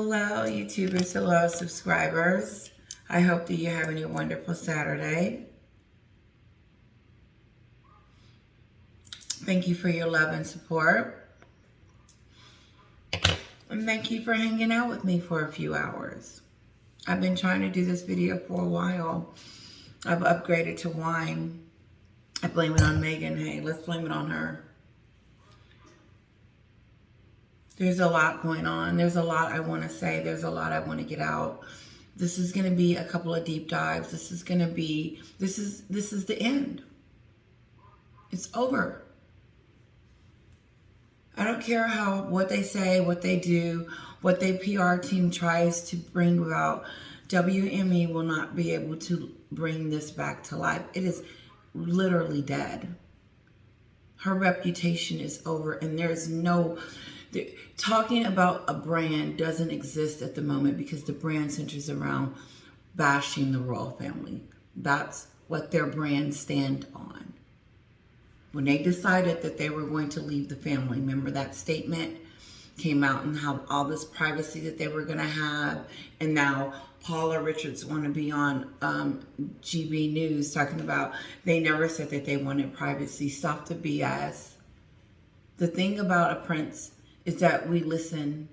Hello, YouTubers. Hello, subscribers. I hope that you're having a wonderful Saturday. Thank you for your love and support. And thank you for hanging out with me for a few hours. I've been trying to do this video for a while. I've upgraded to wine. I blame it on Meghan. Hey, let's blame it on her. There's a lot going on. There's a lot I want to say. There's a lot I want to get out. This is going to be a couple of deep dives. This is the end. It's over. I don't care what they say, what they do, what their PR team tries to bring about. WME will not be able to bring this back to life. It is literally dead. Her reputation is over, and there's no... Talking about a brand doesn't exist at the moment because the brand centers around bashing the royal family. That's what their brand stand on. When they decided that they were going to leave the family, remember that statement came out and how all this privacy that they were going to have, and now Paula Richards want to be on GB News talking about they never said that they wanted privacy. Stop the BS. The thing about a prince is that we listen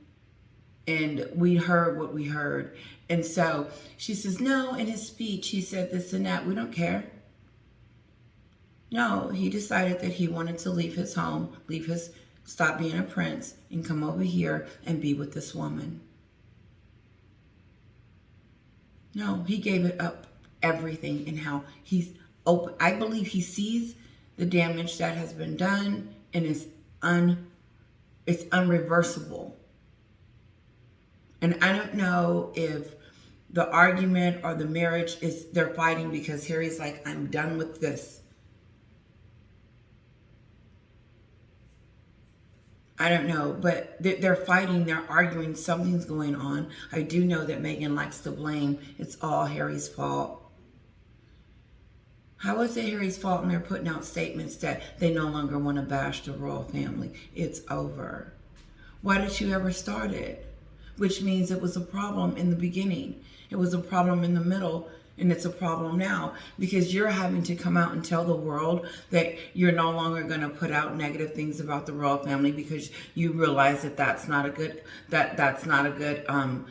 and we heard what we heard. And so she says, no, in his speech, he said this and that. We don't care. No, he decided that he wanted to leave his home, stop being a prince and come over here and be with this woman. No, he gave it up, everything, and how he's open. I believe he sees the damage that has been done and it's unreversible. And I don't know if the argument or the marriage is they're fighting because Harry's like, I'm done with this. I don't know, but they're fighting, they're arguing, something's going on. I do know that Meghan likes to blame. It's all Harry's fault. How is it Harry's fault and they're putting out statements that they no longer want to bash the royal family? It's over. Why did you ever start it? Which means it was a problem in the beginning. It was a problem in the middle, and it's a problem now because you're having to come out and tell the world that you're no longer going to put out negative things about the royal family because you realize that that's not a good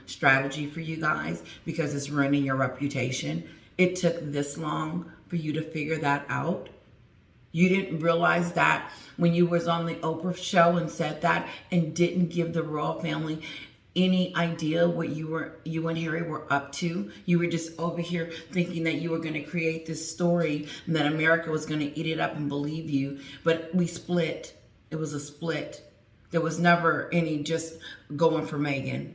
strategy for you guys because it's ruining your reputation. It took this long for you to figure that out. You didn't realize that when you was on the Oprah show and said that and didn't give the royal family any idea what you and Harry were up to. You were just over here thinking that you were going to create this story and that America was going to eat it up and believe you. But we split. It was a split. There was never any just going for Meghan.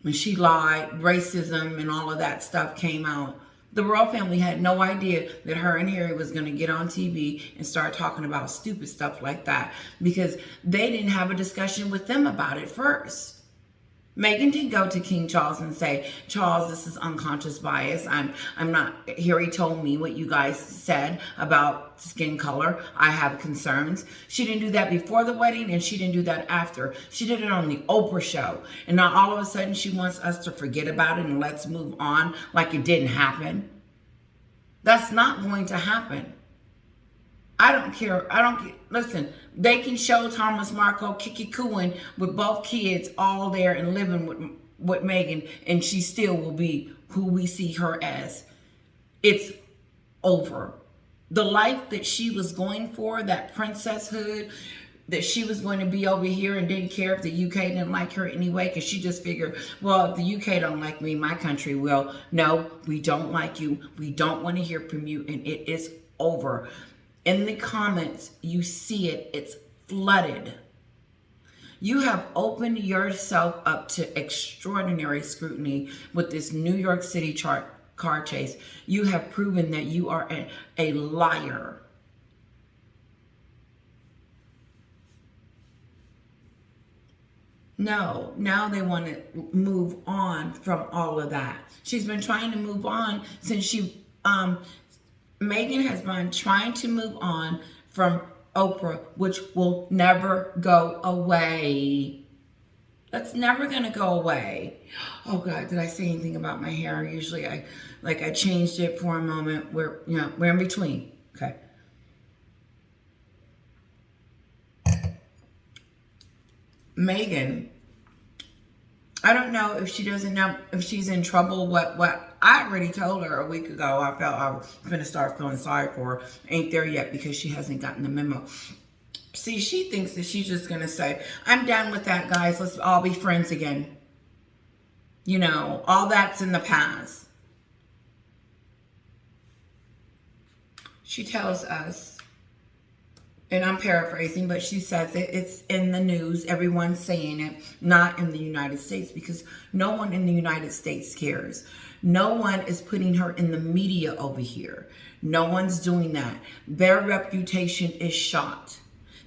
When she lied, racism and all of that stuff came out. The royal family had no idea that her and Harry was going to get on TV and start talking about stupid stuff like that because they didn't have a discussion with them about it first. Meghan didn't go to King Charles and say, Charles, this is unconscious bias. I'm not, Harry told me what you guys said about skin color. I have concerns. She didn't do that before the wedding and she didn't do that after. She did it on the Oprah show. And now all of a sudden she wants us to forget about it and let's move on like it didn't happen. That's not going to happen. I don't care. Listen, they can show Thomas Markle kiki-cooing with both kids all there and living with Meghan, and she still will be who we see her as. It's over. The life that she was going for, that princesshood, that she was going to be over here and didn't care if the UK didn't like her anyway, because she just figured, well, if the UK don't like me, my country will. No, we don't like you. We don't want to hear from you, and it is over. In the comments, you see it. It's flooded. You have opened yourself up to extraordinary scrutiny with this New York City car chase. You have proven that you are a liar. No, now they want to move on from all of that. She's been trying to move on since Meghan has been trying to move on from Oprah, which will never go away. That's never gonna go away. Oh God, did I say anything about my hair? Usually I changed it for a moment. We're in between. Okay. Meghan, I don't know if she doesn't know if she's in trouble. What I already told her a week ago. I felt I was gonna start feeling sorry for her. Ain't there yet because she hasn't gotten the memo. See, she thinks that she's just gonna say, "I'm done with that, guys. Let's all be friends again." You know, all that's in the past. She tells us, and I'm paraphrasing, but she says it's in the news. Everyone's saying it, not in the United States, because no one in the United States cares. No one is putting her in the media over here. No one's doing that. Their reputation is shot.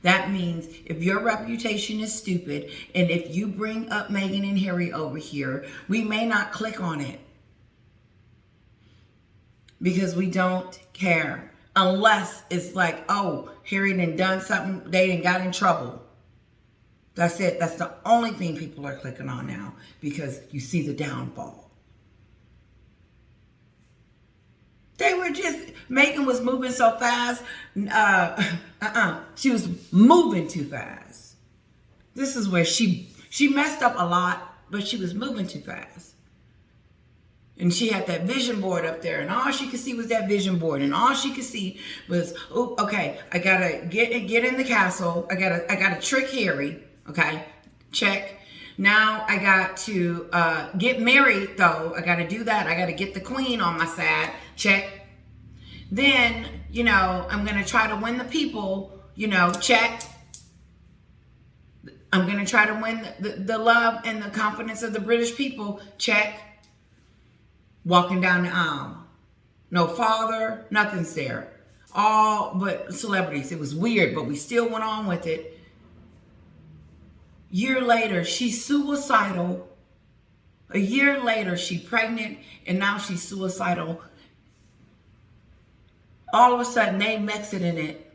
That means if your reputation is stupid, and if you bring up Meghan and Harry over here, we may not click on it. Because we don't care. Unless it's like, oh, Harry done something, they done got in trouble. That's it. That's the only thing people are clicking on now, because you see the downfall. They were just, Meghan was moving so fast. She was moving too fast. This is where she messed up a lot, but she was moving too fast. And she had that vision board up there, and all she could see was that vision board, and all she could see was, oh, okay, I gotta get in the castle. I gotta trick Harry. Okay, check. Now I got to get married, though. I gotta do that. I gotta get the queen on my side. Check. Then, I'm gonna try to win the people. Check. I'm gonna try to win the love and the confidence of the British people. Check. Walking down the aisle. No father, nothing's there. All but celebrities. It was weird, but we still went on with it. Year later, she's suicidal. A year later, she's pregnant, and now she's suicidal. All of a sudden, they mix it in it.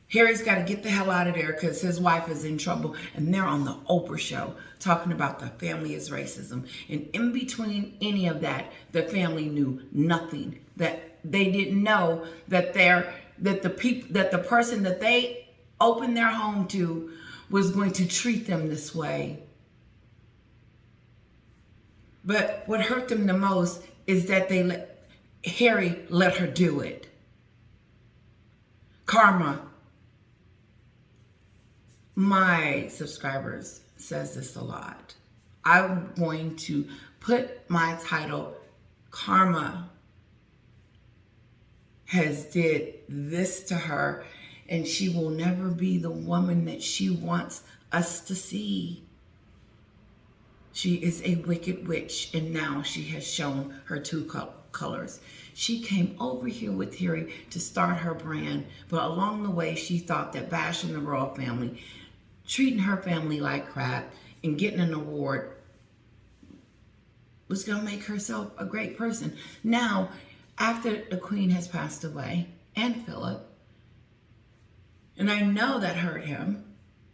Harry's got to get the hell out of there because his wife is in trouble. And they're on the Oprah show talking about the family is racism. And in between any of that, the family knew nothing. That they didn't know that the person that they opened their home to was going to treat them this way. But what hurt them the most is that Harry let her do it. Karma. My subscribers says this a lot. I'm going to put my title, Karma has did this to her, and she will never be the woman that she wants us to see. She is a wicked witch, and now she has shown her two colors. She came over here with Harry to start her brand, but along the way, she thought that bashing the royal family, treating her family like crap, and getting an award was going to make herself a great person. Now, after the Queen has passed away, and Philip, and I know that hurt him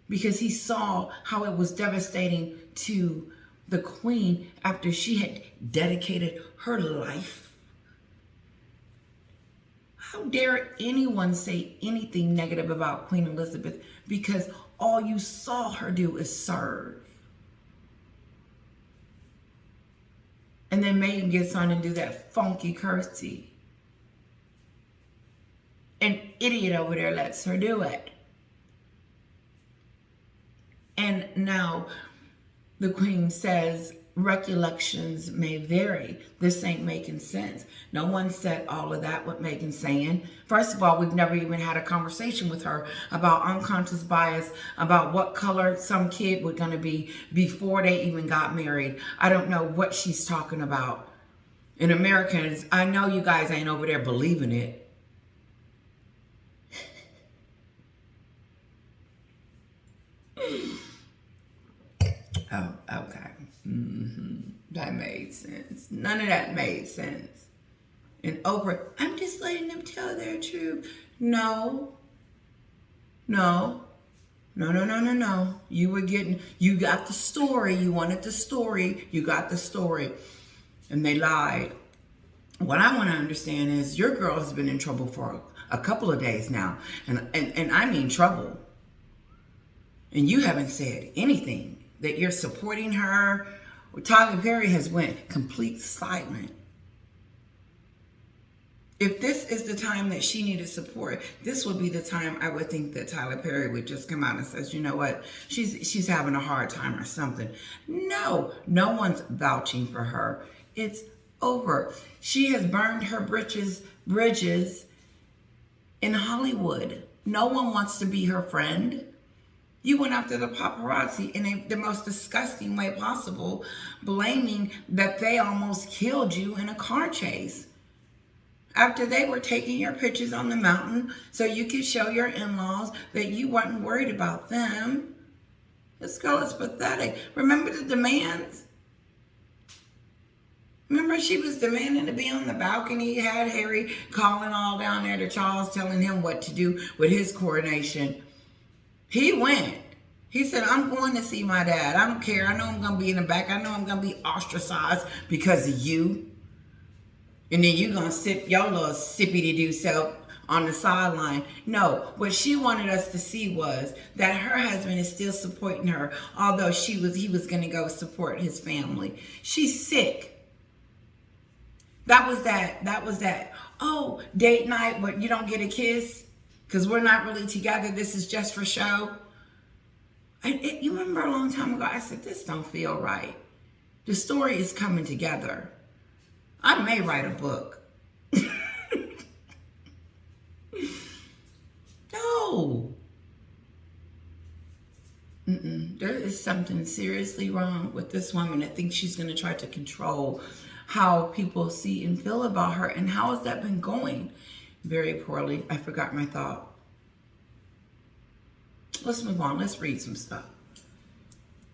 because he saw how it was devastating to the Queen after she had dedicated her life. How dare anyone say anything negative about Queen Elizabeth, because all you saw her do is serve. And then Meghan gets on and do that funky curtsy. An idiot over there lets her do it. And now the Queen says recollections may vary. This ain't making sense. No one said all of that, what Meghan's saying. First of all, we've never even had a conversation with her about unconscious bias, about what color some kid was going to be before they even got married. I don't know what she's talking about. And Americans, I know you guys ain't over there believing it. Oh, okay. That made sense. None of that made sense. And Oprah, I'm just letting them tell their truth. No. No, no. You got the story. You wanted the story. You got the story. And they lied. What I want to understand is your girl has been in trouble for a couple of days now. And I mean trouble. And you haven't said anything that you're supporting her. Tyler Perry has went complete silent. If this is the time that she needed support, this would be the time I would think that Tyler Perry would just come out and says, you know what, she's having a hard time or something. No one's vouching for her. It's over. She has burned her bridges in Hollywood. No one wants to be her friend. You went after the paparazzi in the most disgusting way possible, blaming that they almost killed you in a car chase. After they were taking your pictures on the mountain so you could show your in-laws that you weren't worried about them. This girl is pathetic. Remember the demands? Remember she was demanding to be on the balcony, had Harry calling all down there to Charles, telling him what to do with his coronation. He went. He said, I'm going to see my dad. I don't care. I know I'm going to be in the back. I know I'm going to be ostracized because of you. And then you're going to sip your little sippy-to-do self on the sideline. No, what she wanted us to see was that her husband is still supporting her, although he was going to go support his family. She's sick. That was that. Oh, date night, but you don't get a kiss because we're not really together. This is just for show. You remember a long time ago, I said, this don't feel right. The story is coming together. I may write a book. No. There is something seriously wrong with this woman. I think she's going to try to control how people see and feel about her. And how has that been going? Very poorly. I forgot my thought. Let's move on. Let's read some stuff.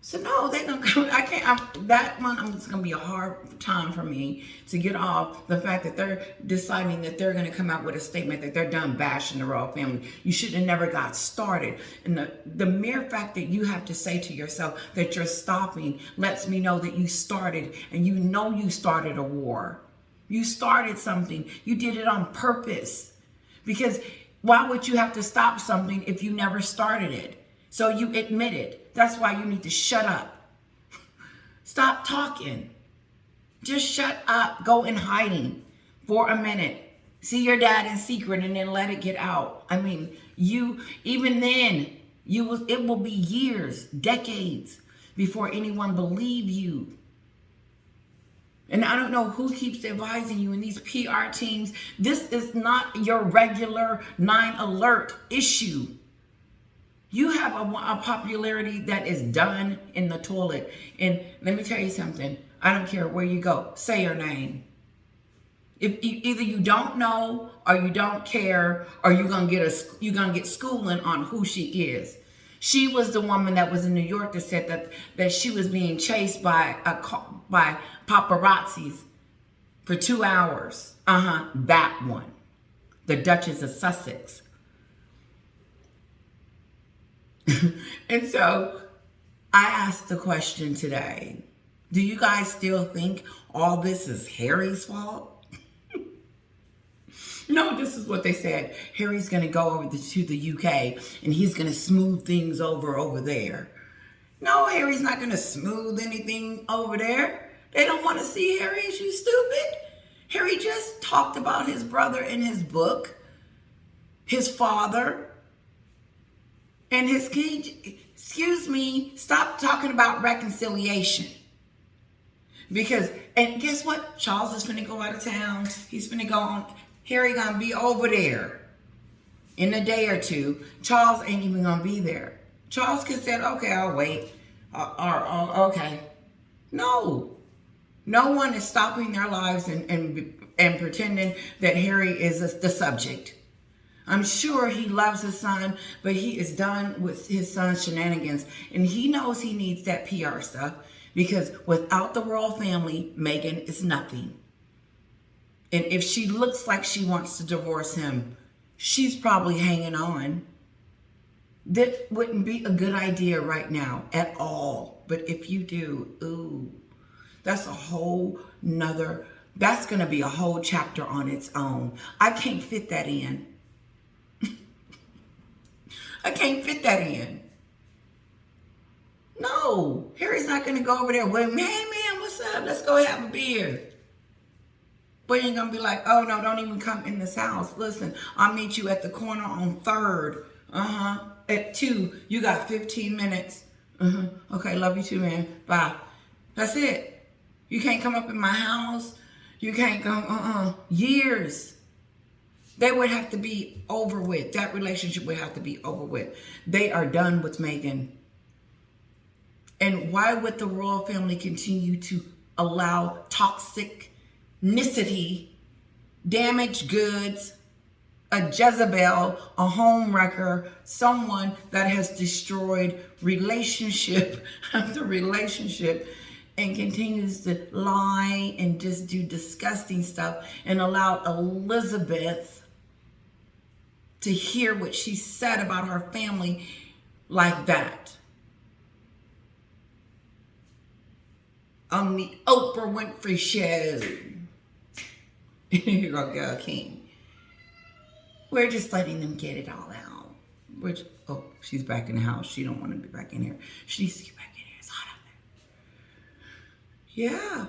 So no, they're gonna come. That one, it's gonna be a hard time for me to get off the fact that they're deciding that they're gonna come out with a statement that they're done bashing the royal family. You should have never got started. And the mere fact that you have to say to yourself that you're stopping lets me know that you started, and you know you started a war. You started something. You did it on purpose. Because why would you have to stop something if you never started it? So you admit it. That's why you need to shut up. Stop talking. Just shut up. Go in hiding for a minute. See your dad in secret and then let it get out. I mean, even then, it will be years, decades before anyone believe you. And I don't know who keeps advising you in these PR teams. This is not your regular 9 alert issue. You have a popularity that is done in the toilet. And let me tell you something. I don't care where you go. Say her name. If either you don't know or you don't care, or you're gonna get schooling on who she is. She was the woman that was in New York that said that she was being chased by paparazzis for 2 hours. That one. The Dutchess of Sussex. And so I asked the question today, do you guys still think all this is Harry's fault? No, this is what they said. Harry's going to go over to the UK and he's going to smooth things over there. No, Harry's not going to smooth anything over there. They don't want to see Harry. Is you stupid? Harry just talked about his brother in his book, his father, and his kid. Excuse me, stop talking about reconciliation. And guess what? Charles is finna go out of town. He's finna go on. Harry gonna be over there in a day or two. Charles ain't even gonna be there. Charles could say, okay, I'll wait. Okay. No one is stopping their lives and pretending that Harry is the subject. I'm sure he loves his son, but he is done with his son's shenanigans. And he knows he needs that PR stuff, because without the royal family, Meghan is nothing. And if she looks like she wants to divorce him, she's probably hanging on. That wouldn't be a good idea right now at all. But if you do, ooh, that's a whole nother, that's going to be a whole chapter on its own. I can't fit that in. I can't fit that in. No, Harry's not going to go over there with me. Hey, man, what's up? Let's go have a beer. But you're going to be like, oh, no, don't even come in this house. Listen, I'll meet you at the corner on 3rd. At 2, you got 15 minutes. Okay, love you too, man. Bye. That's it. You can't come up in my house. You can't come, years. They would have to be over with. That relationship would have to be over with. They are done with Meghan. And why would the royal family continue to allow toxicity, damaged goods, a Jezebel, a home wrecker, someone that has destroyed relationship after relationship and continues to lie and just do disgusting stuff, and allow Elizabeth to hear what she said about her family like that? On the Oprah Winfrey Show. Here you go, girl king. We're just letting them get it all out. Oh, she's back in the house. She don't want to be back in here. She needs to get back in here. It's hot out there. Yeah.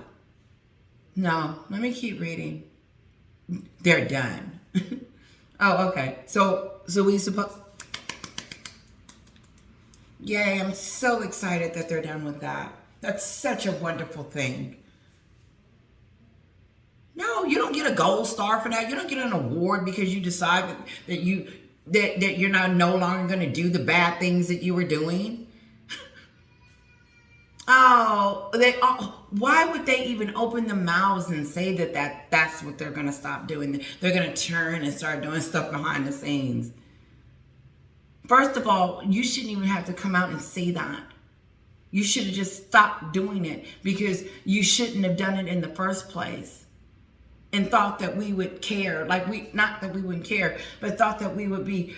No, let me keep reading. They're done. Oh, okay. So we suppose. Yay, I'm so excited that they're done with that. That's such a wonderful thing. No, you don't get a gold star for that. You don't get an award because you decide that you're not no longer going to do the bad things that you were doing. Why would they even open their mouths and say that's what they're going to stop doing? They're going to turn and start doing stuff behind the scenes. First of all, you shouldn't even have to come out and say that. You should have just stopped doing it, because you shouldn't have done it in the first place. And thought that we would care, not that we wouldn't care, but thought that we would be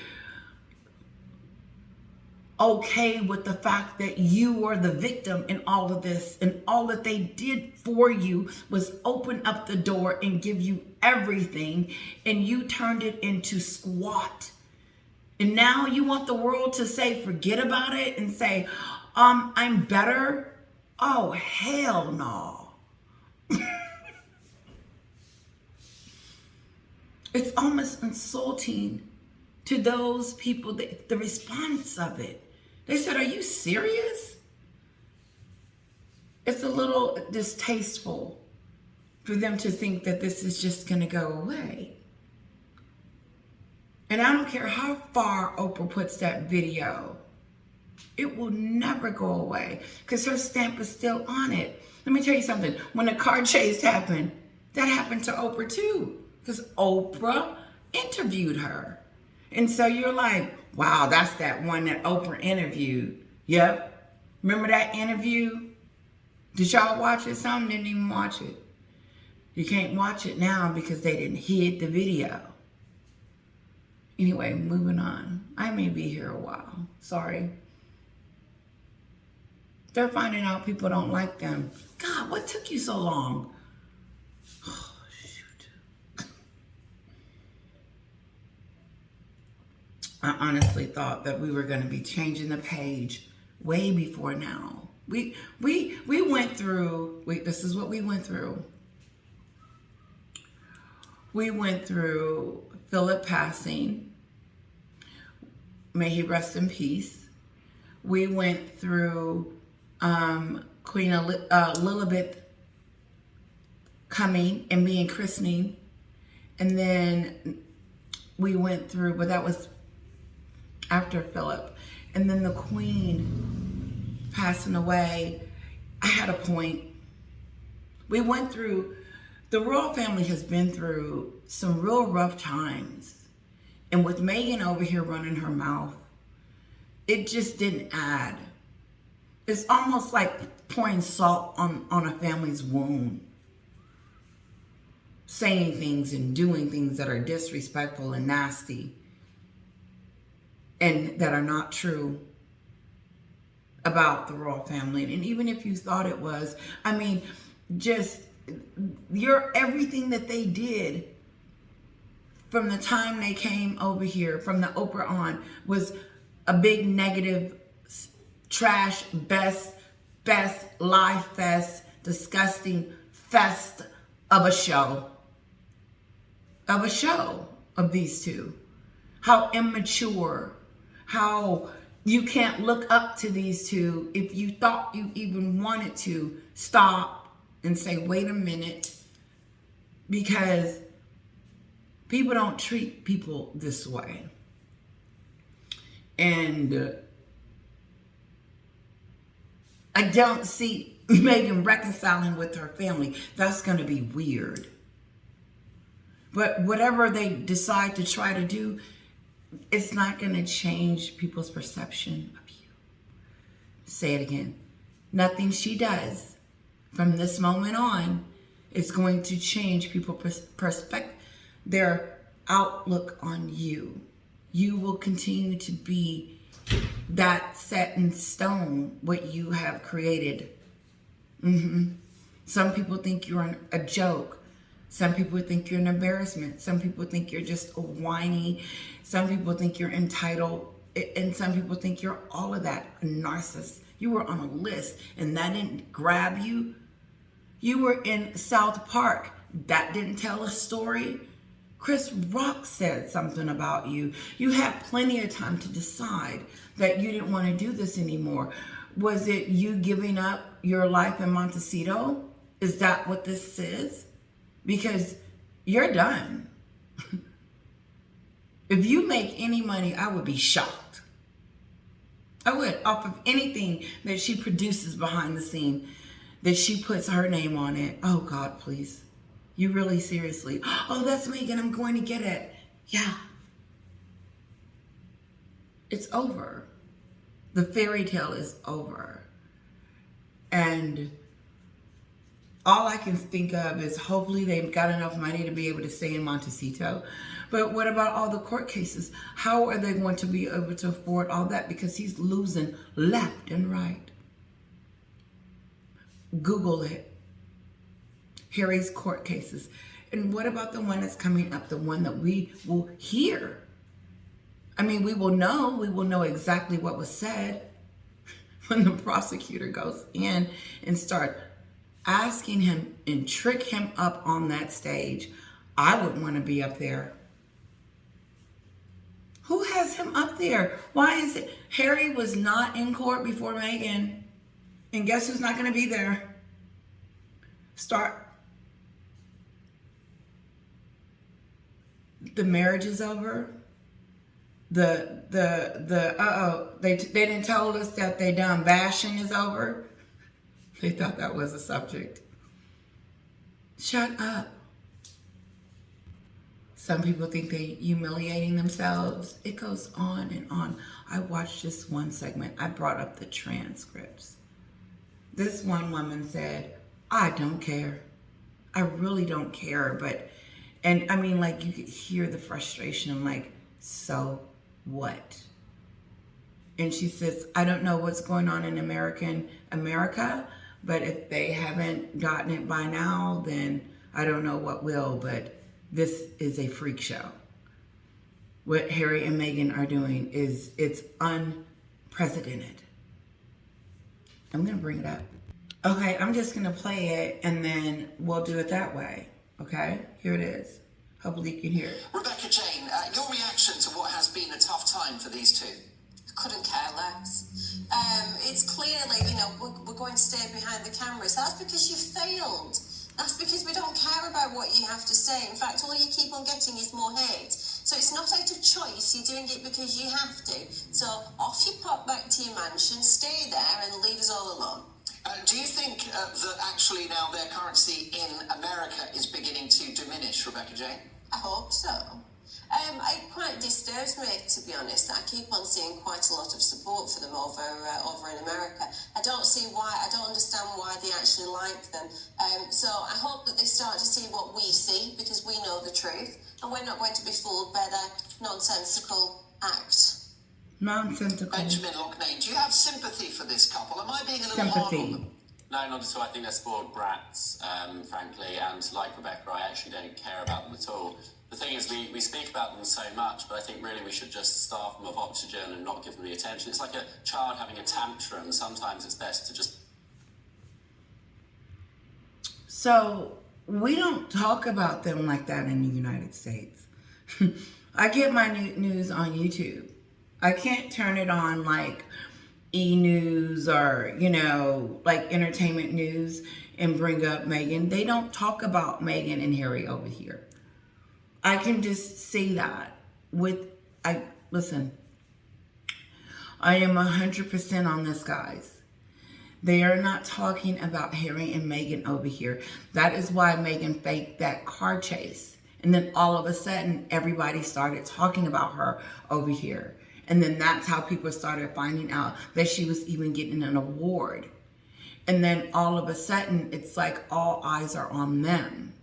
okay with the fact that you were the victim in all of this, and all that they did for you was open up the door and give you everything, and you turned it into squat. And now you want the world to say, forget about it, and say, I'm better? Oh, hell no. It's almost insulting to those people, the response of it. They said, are you serious? It's a little distasteful for them to think that this is just going to go away. And I don't care how far Oprah puts that video, it will never go away, because her stamp is still on it. Let me tell you something. When the car chase happened, that happened to Oprah too, because Oprah interviewed her. And so you're like, wow, that's that one that Oprah interviewed. Yep. Remember that interview? Did y'all watch it? Some didn't even watch it. You can't watch it now because they didn't hid the video. Anyway, moving on. I may be here a while. Sorry. They're finding out people don't like them. God, what took you so long? Oh, shoot. I honestly thought that we were going to be changing the page way before now. We went through, this is what we went through. We went through Philip passing. May he rest in peace. We went through Queen Elizabeth coming and being christening. And then we went through, but that was after Philip. And then the Queen passing away. I had a point. We went through, the royal family has been through some real rough times. And with Meghan over here running her mouth, it just didn't add. It's almost like pouring salt on a family's wound. Saying things and doing things that are disrespectful and nasty. and that are not true about the royal family. And even if you thought it was, I mean, just everything that they did from the time they came over here, from the Oprah on, was a big negative, trash, best lie fest, disgusting fest of a show. Of these two. How immature, how you can't look up to these two. If you thought you even wanted to, stop and say, wait a minute, because people don't treat people this way. And I don't see Meghan reconciling with her family. That's going to be weird. But whatever they decide to try to do, it's not going to change people's perception of you. Say it again. Nothing she does from this moment on is going to change people's perspective, their outlook on you. You will continue to be that set in stone, what you have created. Some people think you're a joke. Some people think you're an embarrassment. Some people think you're just a whiny. Some people think you're entitled. And some people think you're all of that, a narcissist. You were on a list and that didn't grab you. You were in South Park. That didn't tell a story. Chris Rock said something about you. You had plenty of time to decide that you didn't want to do this anymore. Was it you giving up your life in Montecito? Is that what this is? Because you're done. If you make any money, I would be shocked. I would, off of anything that she produces behind the scene, that she puts her name on it. Oh God, please. You really seriously? Oh, that's Meghan, I'm going to get it. Yeah. It's over. The fairy tale is over. And all I can think of is hopefully they've got enough money to be able to stay in Montecito. But what about all the court cases? How are they going to be able to afford all that? Because he's losing left and right. Google it. Harry's court cases. And what about the one that's coming up? The one that we will hear. I mean, we will know exactly what was said when the prosecutor goes in and start asking him and trick him up on that stage. I wouldn't want to be up there. Who has him up there? Why is it? Harry was not in court before Meghan. And guess who's not going to be there? The marriage is over. They didn't tell us that they done bashing is over. They thought that was a subject. Shut up. Some people think they're humiliating themselves. It goes on and on. I watched this one segment. I brought up the transcripts. This one woman said, I don't care. I really don't care. And I mean, like, you could hear the frustration, like, so what? And she says, I don't know what's going on in America, but if they haven't gotten it by now, then I don't know what will, but this is a freak show. What Harry and Meghan are doing it's unprecedented. I'm going to bring it up. Okay, I'm just going to play it and then we'll do it that way. Okay, here it is. Hopefully you can hear it. Rebecca Jane, your reaction to what has been a tough time for these two? Couldn't care less. It's clearly, we're going to stay behind the cameras. That's because you failed. That's because we don't care about what you have to say. In fact, all you keep on getting is more hate. So it's not out of choice. You're doing it because you have to. So off you pop back to your mansion, stay there and leave us all alone. Do you think that actually now their currency in America is beginning to diminish, Rebecca Jane? I hope so. It quite disturbs me, to be honest. I keep on seeing quite a lot of support for them over in America. I don't understand why they actually like them. So I hope that they start to see what we see, because we know the truth, and we're not going to be fooled by their nonsensical act. Nonsensical. Benjamin Lockney, do you have sympathy for this couple? Am I being a little hard on them? No, not at all. I think they're spoiled brats, frankly, and like Rebecca, I actually don't care about them at all. The thing is, we speak about them so much, but I think really we should just starve them of oxygen and not give them the attention. It's like a child having a tantrum. Sometimes it's best to just... So, we don't talk about them like that in the United States. I get my news on YouTube. I can't turn it on like E-News or, like entertainment news and bring up Meghan. They don't talk about Meghan and Harry over here. I can just say that listen, I am 100% on this, guys. They are not talking about Harry and Meghan over here. That is why Meghan faked that car chase. And then all of a sudden, everybody started talking about her over here. And then that's how people started finding out that she was even getting an award. And then all of a sudden, it's like all eyes are on them.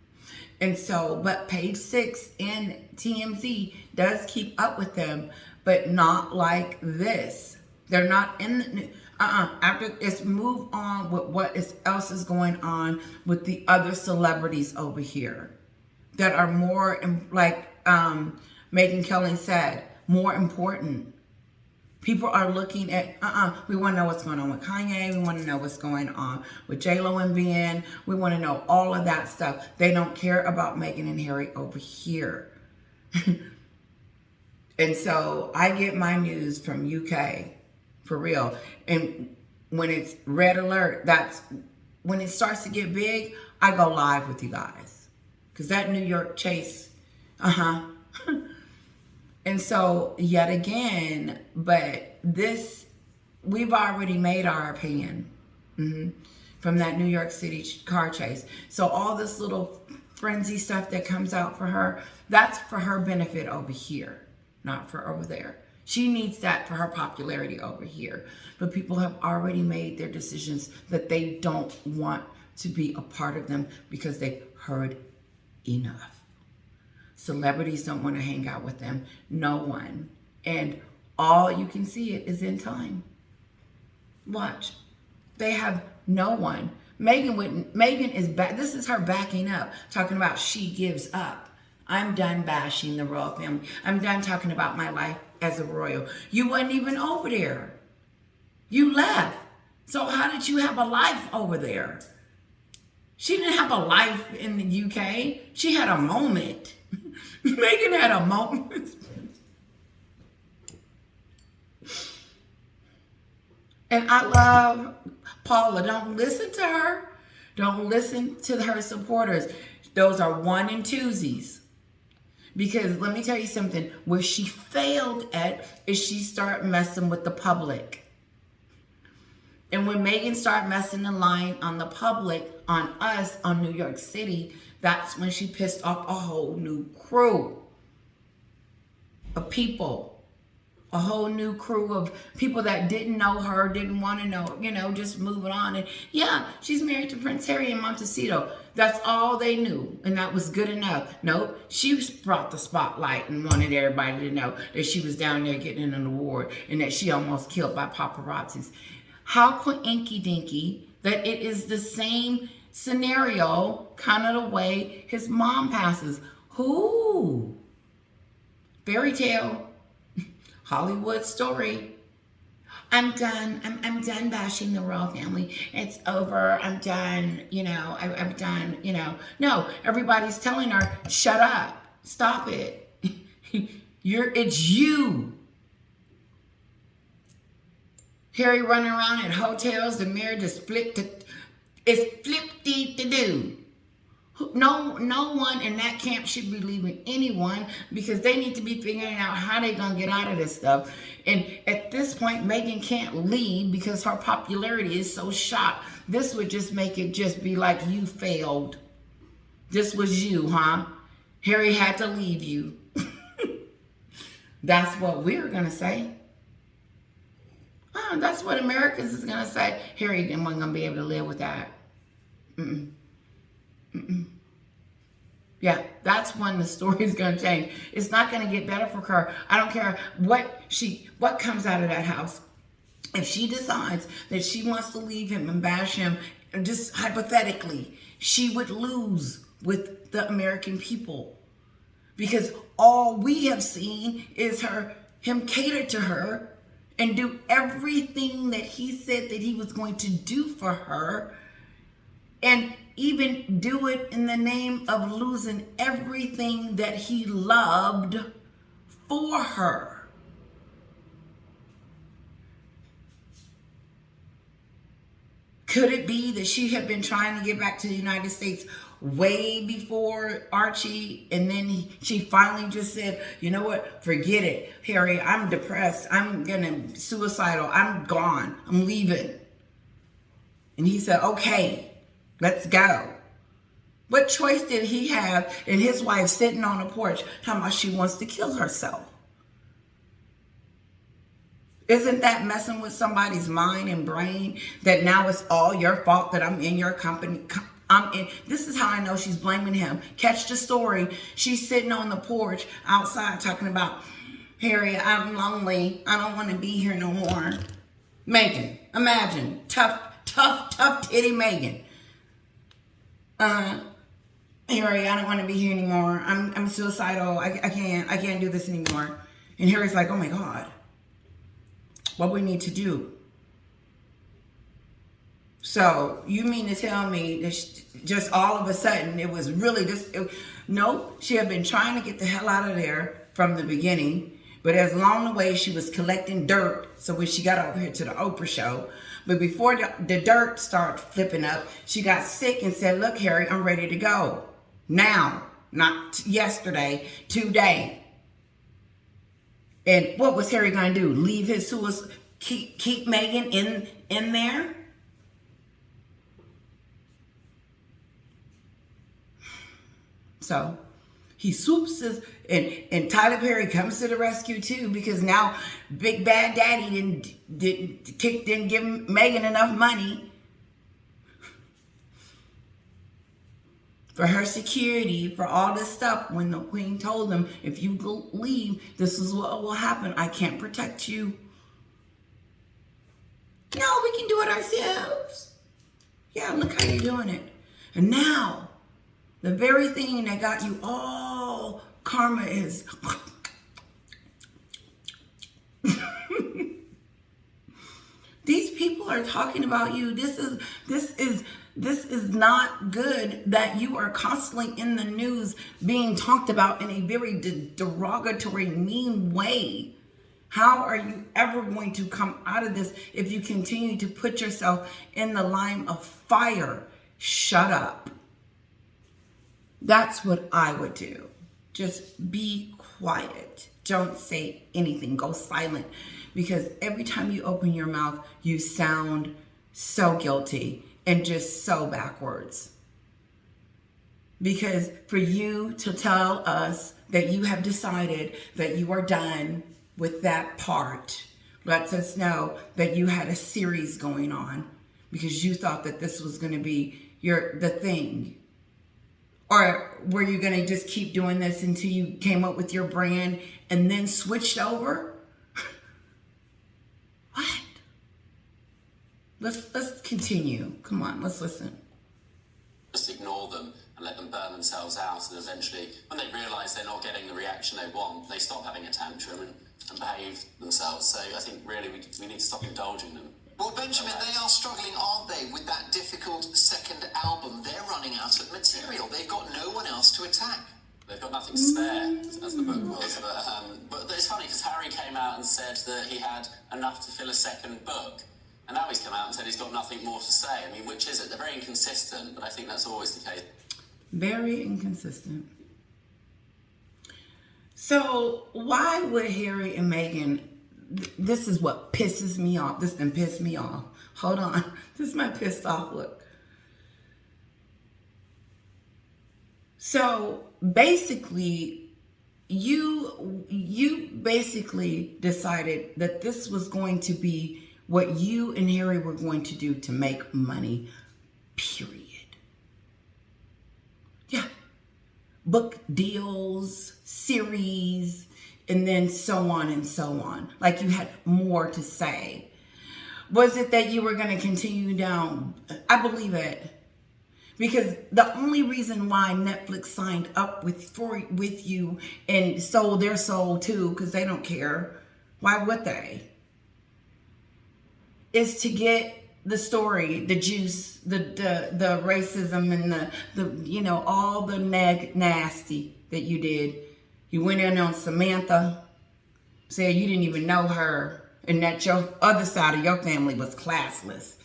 And so, but Page 6 and TMZ does keep up with them, but not like this. They're not in the... After it's move on with what else is going on with the other celebrities over here that are more, like Megyn Kelly said, more important. People are looking at, we want to know what's going on with Kanye. We want to know what's going on with J-Lo and Ben. We want to know all of that stuff. They don't care about Meghan and Harry over here. And so I get my news from UK, for real. And when it's red alert, that's when it starts to get big, I go live with you guys. Because that New York chase, And so, yet again, but this, we've already made our opinion from that New York City car chase. So all this little frenzy stuff that comes out for her, that's for her benefit over here, not for over there. She needs that for her popularity over here. But people have already made their decisions that they don't want to be a part of them because they've heard enough. Celebrities don't want to hang out with them. No one. And all you can see it is in time. Watch. They have no one. Meghan is back. This is her backing up, talking about she gives up. I'm done bashing the royal family. I'm done talking about my life as a royal. You wasn't even over there. You left. So how did you have a life over there? She didn't have a life in the UK. She had a moment. Meghan had a moment. And I love Paula. Don't listen to her. Don't listen to her supporters. Those are one and twosies. Because let me tell you something. Where she failed at is she started messing with the public. And when Meghan started messing the line on the public, on us, on New York City, that's when she pissed off a whole new crew of people. A whole new crew of people that didn't know her, didn't want to know, just moving on. And yeah, she's married to Prince Harry and Montecito. That's all they knew. And that was good enough. Nope, she brought the spotlight and wanted everybody to know that she was down there getting an award and that she almost killed by paparazzis. How inky dinky that it is the same scenario, kind of the way his mom passes. Who? Fairy tale, Hollywood story. I'm done. I'm done bashing the royal family. It's over. I'm done. I'm done. No, everybody's telling her, shut up. Stop it. It's you. Harry running around at hotels, the marriage is it's flip-de-de-do. No one in that camp should be leaving anyone because they need to be figuring out how they're going to get out of this stuff. And at this point, Meghan can't leave because her popularity is so shot. This would just make it just be like, you failed. This was you, huh? Harry had to leave you. That's what we're going to say. That's what Americans is going to say. Harry wasn't going to be able to live with that. Yeah, that's when the story's going to change. It's not going to get better for her. I don't care what comes out of that house. If she decides that she wants to leave him and bash him, just hypothetically, she would lose with the American people. Because all we have seen is him cater to her and do everything that he said that he was going to do for her, and even do it in the name of losing everything that he loved for her. Could it be that she had been trying to get back to the United States way before Archie, and then she finally just said, you know what, forget it, Harry, I'm depressed, I'm suicidal, I'm gone, I'm leaving. And he said, okay, let's go. What choice did he have? And his wife sitting on the porch talking about she wants to kill herself. Isn't that messing with somebody's mind and brain, that now it's all your fault that I'm in your company? This is how I know she's blaming him. Catch the story. She's sitting on the porch outside talking about, Harry, I'm lonely. I don't want to be here no more. Meghan, imagine. Tough titty Meghan. Harry, I don't want to be here anymore. I'm suicidal. I can't do this anymore. And Harry's like, oh my God. What we need to do. So you mean to tell me that just all of a sudden it was really this? No, she had been trying to get the hell out of there from the beginning. But as along the way, she was collecting dirt. So when she got over here to the Oprah show, but before the dirt started flipping up, she got sick and said, look, Harry, I'm ready to go. Now, not yesterday, today. And what was Harry going to do? Leave his suicide, keep Meghan in there? So he swoops his, and Tyler Perry comes to the rescue too, because now Big Bad Daddy didn't give Meghan enough money for her security, for all this stuff, when the Queen told him, if you leave, this is what will happen. I can't protect you. No, we can do it ourselves. Yeah, look how you're doing it. And now, the very thing that got you all karma is... These people are talking about you. This is not good that you are constantly in the news being talked about in a very derogatory, mean way. How are you ever going to come out of this if you continue to put yourself in the line of fire? Shut up. That's what I would do. Just be quiet. Don't say anything. Go silent. Because every time you open your mouth, you sound so guilty and just so backwards. Because for you to tell us that you have decided that you are done with that part lets us know that you had a series going on because you thought that this was going to be the thing. Or were you going to just keep doing this until you came up with your brand and then switched over? What? Let's continue. Come on, let's listen. Just ignore them and let them burn themselves out, and eventually, when they realise they're not getting the reaction they want, they stop having a tantrum and behave themselves. So I think really we need to stop indulging them. Well, Benjamin, they are struggling, aren't they, with that difficult second album? They're running out of material. They've got no one else to attack. They've got nothing to spare, as the book was. But it's funny because Harry came out and said that he had enough to fill a second book. And now he's come out and said he's got nothing more to say. I mean, which is it? They're very inconsistent, but I think that's always the case. Very inconsistent. So why would Harry and Meghan... This is what pisses me off. This done pissed me off. Hold on. This is my pissed off look. So basically, you basically decided that this was going to be what you and Harry were going to do to make money, period. Yeah. book deals, series, and then so on and so on. Like you had more to say. Was it that you were going to continue down? I believe it. Because the only reason why Netflix signed up with you and sold their soul too, because they don't care, why would they? Is to get the story, the juice, the racism and the all the nasty that you did. You went in on Samantha, said you didn't even know her, and that your other side of your family was classless.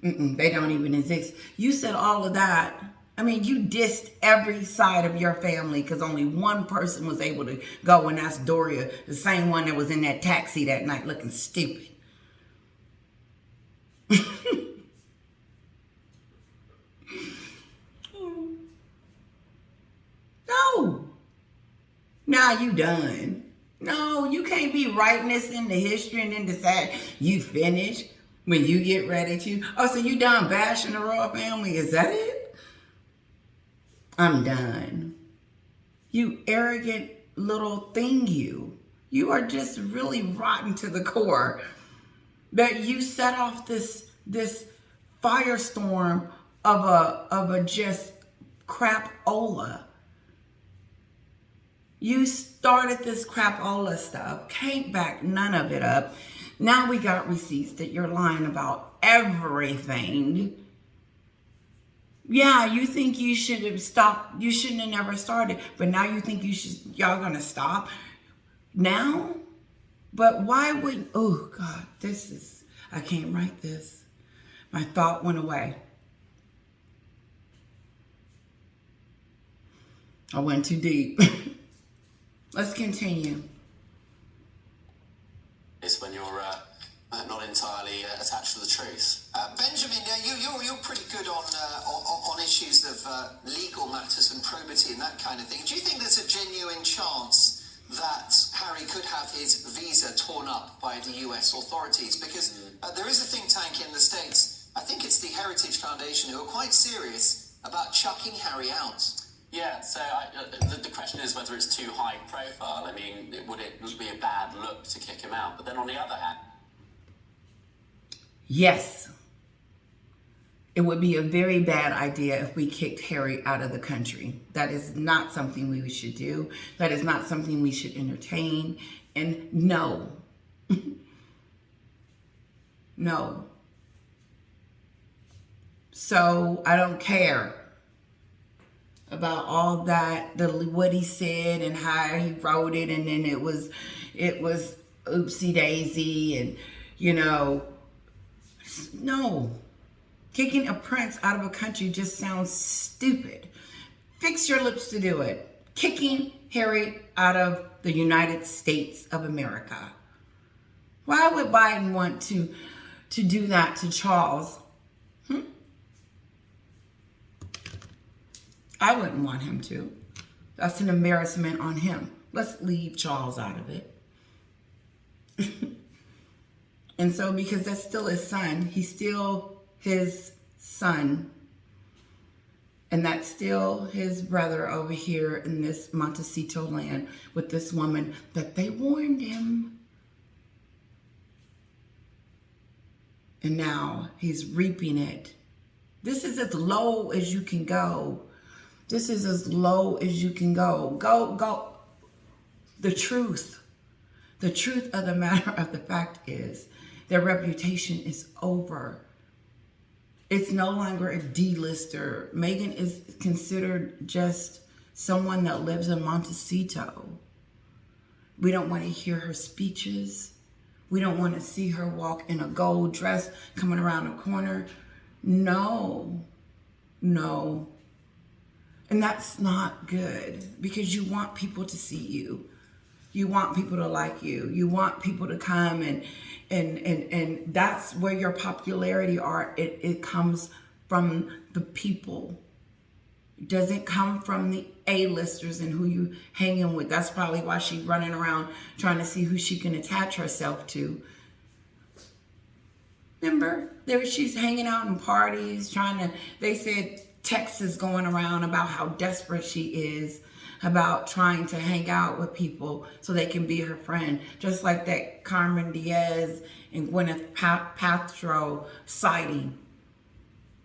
They don't even exist. You said all of that. I mean, you dissed every side of your family because only one person was able to go, and that's Doria, the same one that was in that taxi that night looking stupid. No. Now you done. No, you can't be writing this into history and then decide you finished when you get ready to. Oh, so you done bashing the royal family? Is that it? I'm done. You arrogant little thing, you. You are just really rotten to the core. That you set off this firestorm of a just crapola. You started this crapola stuff, can't back none of it up. Now we got receipts that you're lying about everything. Yeah, you think you should have stopped. You shouldn't have never started. But now you think y'all gonna stop now? But why would, oh God, I can't write this. My thought went away. I went too deep. Let's continue. It's when you're not entirely attached to the truth. Benjamin, you're pretty good on issues of legal matters and probity and that kind of thing. Do you think there's a genuine chance that Harry could have his visa torn up by the US authorities? Because there is a think tank in the States, I think it's the Heritage Foundation, who are quite serious about chucking Harry out. Yeah, so the question is whether it's too high profile. I mean, would it be a bad look to kick him out? But then on the other hand... Yes. It would be a very bad idea if we kicked Harry out of the country. That is not something we should do. That is not something we should entertain. And no. No. So I don't care about all that, what he said and how he wrote it, and then it was oopsie daisy, and no. Kicking a prince out of a country just sounds stupid. Fix your lips to do it. Kicking Harry out of the United States of America. Why would Biden want to do that to Charles? I wouldn't want him to. That's an embarrassment on him. Let's leave Charles out of it. And so, because that's still his son, he's still his son. And that's still his brother over here in this Montecito land with this woman that they warned him. And now he's reaping it. This is as low as you can go. This is as low as you can go. Go. The truth of the matter of the fact is their reputation is over. It's no longer a D-lister. Meghan is considered just someone that lives in Montecito. We don't want to hear her speeches. We don't want to see her walk in a gold dress coming around the corner. No. And that's not good, because you want people to see you. You want people to like you. You want people to come, and that's where your popularity it comes from the people. It doesn't come from the A-listers and who you hanging with. That's probably why she's running around trying to see who she can attach herself to. Remember, she's hanging out in parties, they said texts is going around about how desperate she is about trying to hang out with people so they can be her friend. Just like that Carmen Diaz and Gwyneth Paltrow sighting.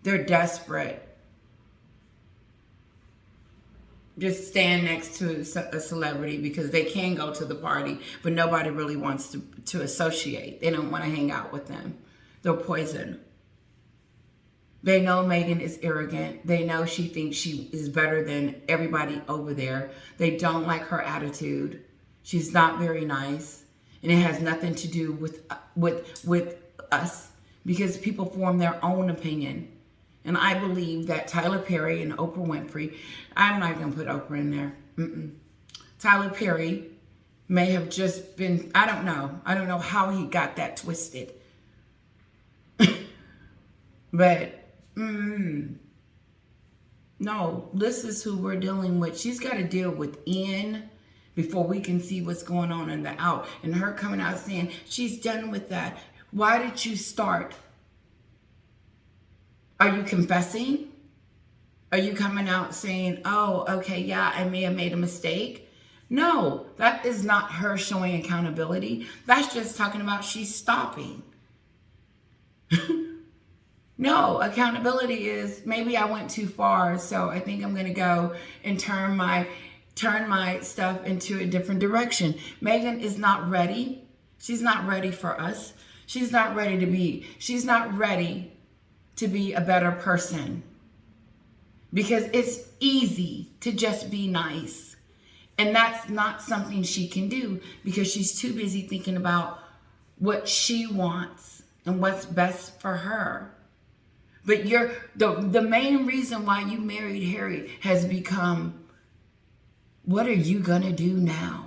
They're desperate. Just stand next to a celebrity because they can go to the party, but nobody really wants to associate. They don't want to hang out with them. They're poison. They know Meghan is arrogant. They know she thinks she is better than everybody over there. They don't like her attitude. She's not very nice. And it has nothing to do with us, because people form their own opinion. And I believe that Tyler Perry and Oprah Winfrey, I'm not going to put Oprah in there. Tyler Perry may have just been, I don't know. I don't know how he got that twisted. But, no, this is who we're dealing with. She's got to deal with in before we can see what's going on in the out. And her coming out saying she's done with that. Why did you start? Are you confessing? Are you coming out saying, oh, okay, yeah, I may have made a mistake? No, that is not her showing accountability. That's just talking about she's stopping. No, accountability is maybe I went too far, so I think I'm going to go and turn my stuff into a different direction. Meghan is not ready. She's not ready for us. She's not ready to be a better person, because it's easy to just be nice. And that's not something she can do because she's too busy thinking about what she wants and what's best for her. But the main reason why you married Harry has become, what are you gonna do now?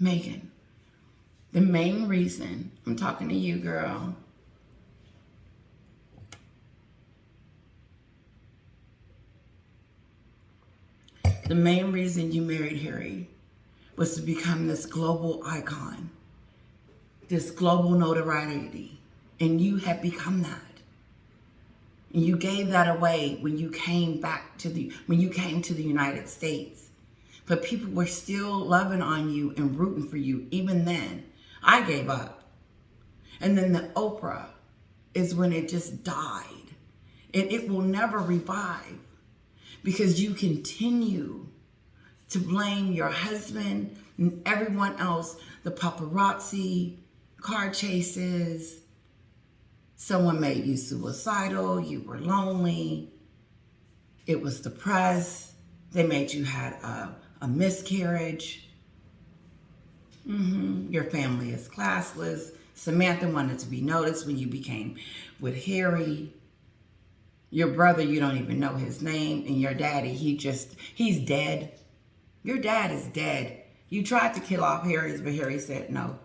Meghan, the main reason, I'm talking to you, girl. The main reason you married Harry was to become this global icon, this global notoriety. And you have become that. And you gave that away when you came to the United States. But people were still loving on you and rooting for you. Even then, I gave up. And then the Oprah is when it just died. And it will never revive because you continue to blame your husband and everyone else, the paparazzi, car chases. Someone made you suicidal. You were lonely. It was the press. They made you had a miscarriage. Your family is classless. Samantha wanted to be noticed when you became with Harry. Your brother, you don't even know his name. And your daddy, he's dead. Your dad is dead. You tried to kill off Harry's, but Harry said no.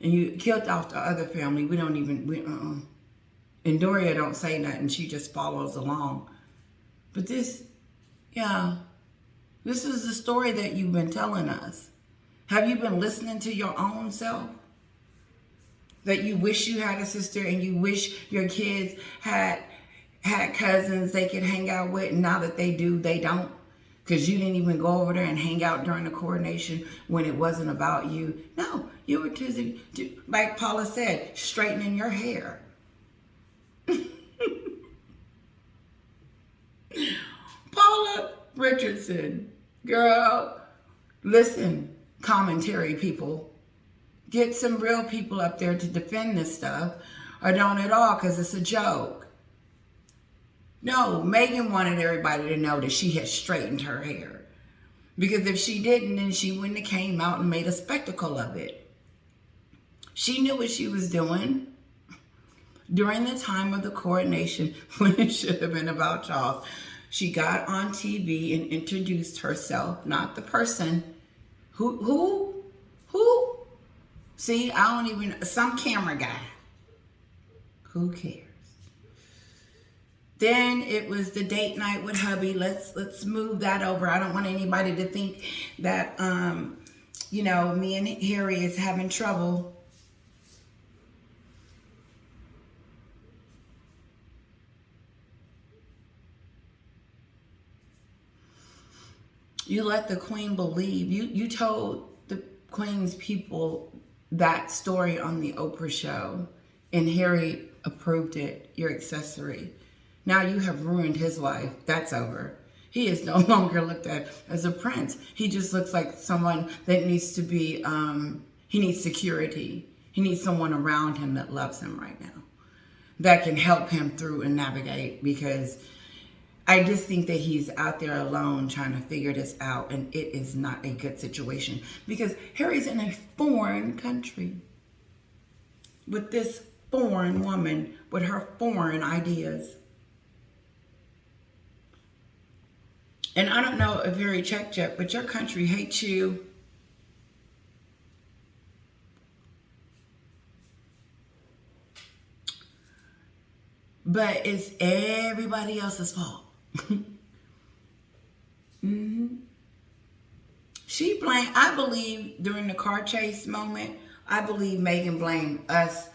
And you killed off the other family. And Doria don't say nothing. She just follows along. But this is the story that you've been telling us. Have you been listening to your own self? That you wish you had a sister and you wish your kids had cousins they could hang out with, and now that they do, they don't? Because you didn't even go over there and hang out during the coronation when it wasn't about you. No, you were too, like Paula said, straightening your hair. Paula Richardson, girl, listen, commentary people. Get some real people up there to defend this stuff, or don't at all, because it's a joke. No, Meghan wanted everybody to know that she had straightened her hair. Because if she didn't, then she wouldn't have came out and made a spectacle of it. She knew what she was doing during the time of the coronation when it should have been about Charles. She got on TV and introduced herself, not the person. Who? See, some camera guy. Who cares? Then it was the date night with hubby. Let's move that over. I don't want anybody to think that, me and Harry is having trouble. You let the queen believe. You told the queen's people that story on the Oprah show, and Harry approved it, your accessory. Now you have ruined his life. That's over. He is no longer looked at as a prince. He just looks like someone that needs to be, he needs security. He needs someone around him that loves him right now, that can help him through and navigate, because I just think that he's out there alone trying to figure this out, and it is not a good situation because Harry's in a foreign country with this foreign woman with her foreign ideas. And I don't know if Harry checked yet, but your country hates you. But it's everybody else's fault. She blamed, I believe during the car chase moment, I believe Meghan blamed us.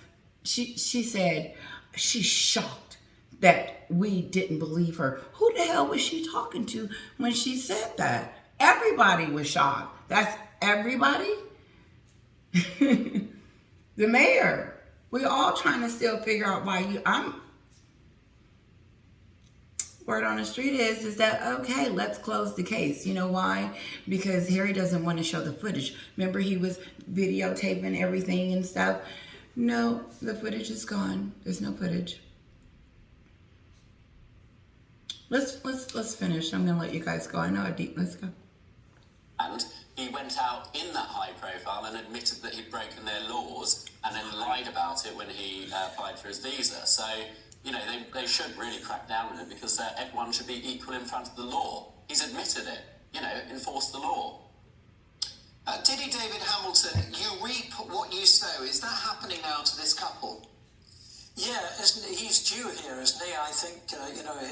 She said she's shocked that we didn't believe her. Who the hell was she talking to when she said that? Everybody was shocked. That's everybody. The mayor. We're all trying to still figure out why word on the street is that, okay, let's close the case. You know why? Because Harry doesn't want to show the footage. Remember, he was videotaping everything and stuff. No, the footage is gone. There's no footage. Let's finish. I'm gonna let you guys go. I know let's go. And he went out in that high profile and admitted that he'd broken their laws and then lied about it when he applied for his visa. So, you know, they should really crack down on it, because everyone should be equal in front of the law. He's admitted it. You know, enforce the law. Diddy David Hamilton, you reap what you sow. Is that happening now to this couple? Yeah, he's due here, isn't he? I think,